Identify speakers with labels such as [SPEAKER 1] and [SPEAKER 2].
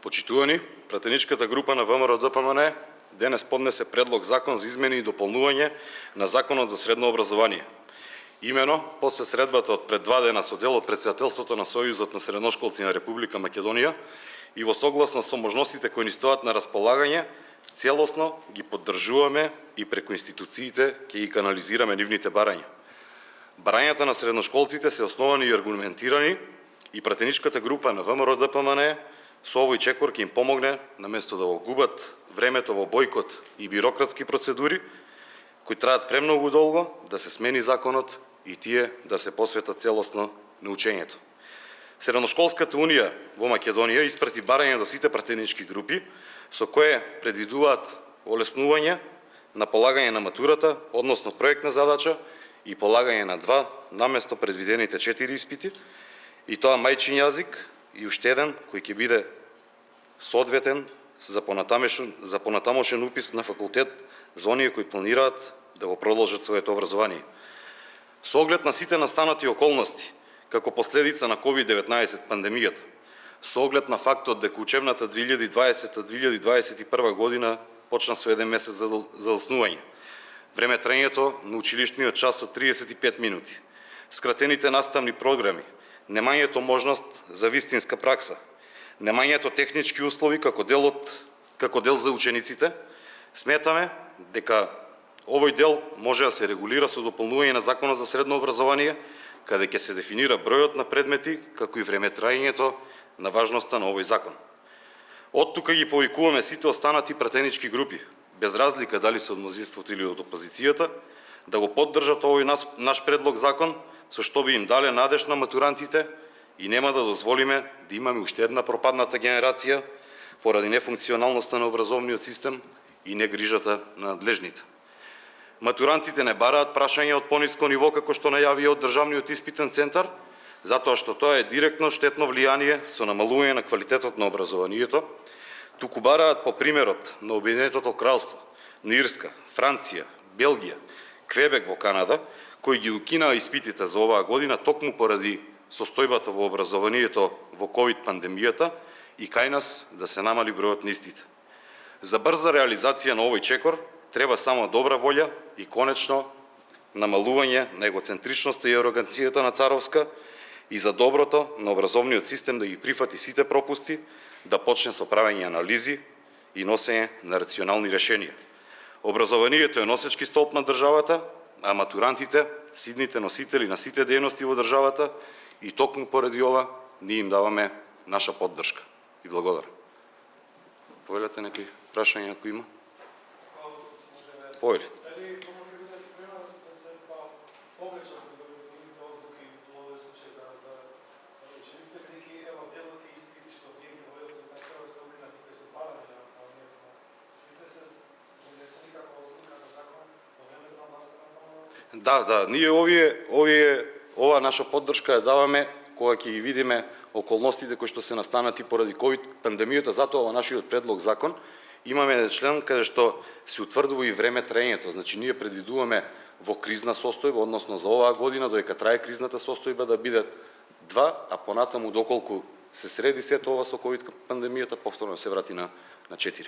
[SPEAKER 1] Почитувани, пратеничката група на ВМРО-ДПМН денес поднесе предлог закон за измени и дополнување на Законот за средно образование. Имено, после средбата од пред 2 дена со дел од председателството на Сојузот на средношколци на Република Македонија и во согласност со можностите кои ни стојат на располагање, целосно ги поддржуваме и преку институциите ќе ги канализираме нивните барања. Барањата на средношколците се основани и аргументирани и пратеничката група на ВМРО-ДПМН со овој чекор ќе им помогне, наместо да го губат времето во бојкот и бирократски процедури, кои траат премногу долго, да се смени законот и тие да се посветат целосно на учењето. Средношколската унија во Македонија испрати барање до сите пратенички групи, со кое предвидуваат олеснување на полагање на матурата, односно проектна задача и полагање на 2 наместо предвидените 4 испити, и тоа мајчин јазик и уште еден кој ќе биде соодветен за понатамошен упис на факултет за оние кои планираат да го продолжат своето образование. Со оглед на сите настанати околности, како последица на COVID-19 пандемијата, со оглед на фактот дека учебната 2020-2021 година почна со 1 месец за основање, време траењето на училишниот час од 35 минути, скратените наставни програми, немањето можност за вистинска пракса, немањето технички услови како дел за учениците, сметаме дека овој дел може да се регулира со дополнување на Законот за средно образование, каде ќе се дефинира бројот на предмети, како и времетраењето на важноста на овој закон. Од тука ги повикуваме сите останати пратенички групи, без разлика дали се од мнозинството или од опозицијата, да го поддржат овој наш предлог закон, со што би им дале надеж на матурантите и нема да дозволиме да имаме уште една пропадната генерација поради нефункционалноста на образовниот систем и негрижата на надлежните. Матурантите не бараат прашања од пониско ниво како што најавија од Државниот испитен центар, затоа што тоа е директно штетно влијание со намалување на квалитетот на образованието, туку бараат по примерот на Обединетото кралство, на Ирска, Франција, Белгија, Квебек во Канада, кои ги укинаа испитите за оваа година токму поради состојбата во образованието во ковид пандемијата и кај нас да се намали бројот на истите. За брза реализација на овој чекор треба само добра волја и конечно намалување на егоцентричноста и ароганцијата на Царовска и за доброто на образовниот систем да ги прифати сите пропусти, да почне со правење анализи и носење на рационални решенија. Образованието е носечки столб на државата, а матурантите сидните носители на сите дејности во државата и токму поради ова ние им даваме наша поддршка. И благодарам. Повелете некои прашања ако има? Повели. Да, ние ова наша поддршка ја даваме кога ќе ги видиме околностите кои што се настанати поради ковид пандемијата, затоа во нашиот предлог закон имаме член каде што се утврдува и време траењето. Значи ние предвидуваме во кризна состојба, односно за оваа година додека трае кризната состојба да бидат 2, а понатаму доколку се среди сето ова со ковид пандемијата повторно се врати на 4.